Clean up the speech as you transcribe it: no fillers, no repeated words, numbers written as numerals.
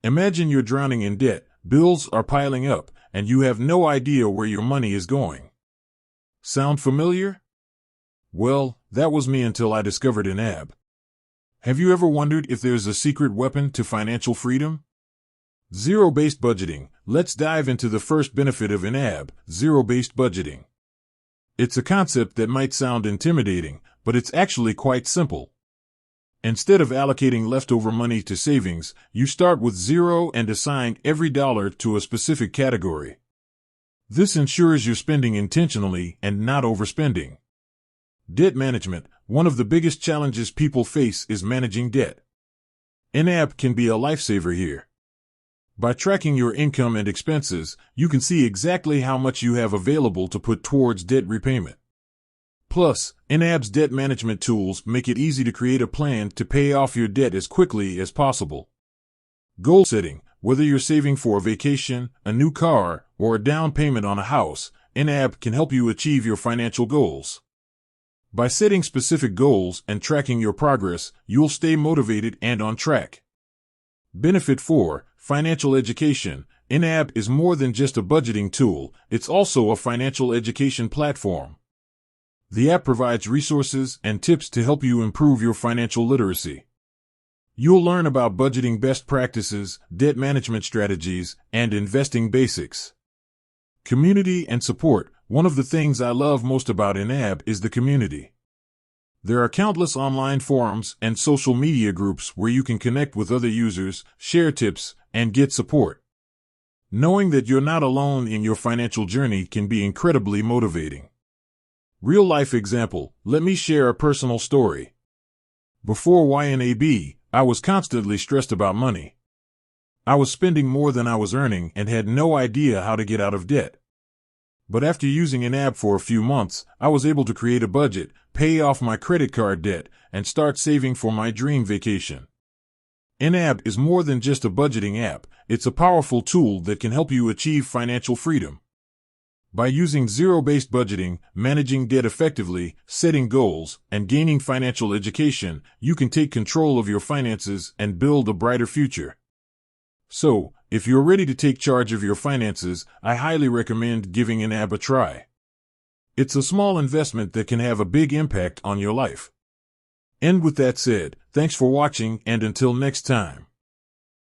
Imagine you're drowning in debt, bills are piling up, and you have no idea where your money is going. Sound familiar? Well, that was me until I discovered YNAB. Have you ever wondered if there's a secret weapon to financial freedom? Zero-based budgeting. Let's dive into the first benefit of YNAB, zero-based budgeting. It's a concept that might sound intimidating, but it's actually quite simple. Instead of allocating leftover money to savings, you start with zero and assign every dollar to a specific category. This ensures you're spending intentionally and not overspending. Debt management. One of the biggest challenges people face is managing debt. YNAB can be a lifesaver here. By tracking your income and expenses, you can see exactly how much you have available to put towards debt repayment. Plus, YNAB's debt management tools make it easy to create a plan to pay off your debt as quickly as possible. Goal setting. Whether you're saving for a vacation, a new car, or a down payment on a house, YNAB can help you achieve your financial goals. By setting specific goals and tracking your progress, you'll stay motivated and on track. Benefit 4. Financial education. YNAB is more than just a budgeting tool, it's also a financial education platform. The app provides resources and tips to help you improve your financial literacy. You'll learn about budgeting best practices, debt management strategies, and investing basics. Community and support. One of the things I love most about YNAB is the community. There are countless online forums and social media groups where you can connect with other users, share tips, and get support. Knowing that you're not alone in your financial journey can be incredibly motivating. Real-life example. Let me share a personal story. Before YNAB, I was constantly stressed about money. I was spending more than I was earning and had no idea how to get out of debt. But after using YNAB for a few months, I was able to create a budget, pay off my credit card debt, and start saving for my dream vacation. YNAB is more than just a budgeting app, it's a powerful tool that can help you achieve financial freedom. By using zero-based budgeting, managing debt effectively, setting goals, and gaining financial education, you can take control of your finances and build a brighter future. So, if you're ready to take charge of your finances, I highly recommend giving YNAB a try. It's a small investment that can have a big impact on your life. And with that said, thanks for watching, and until next time.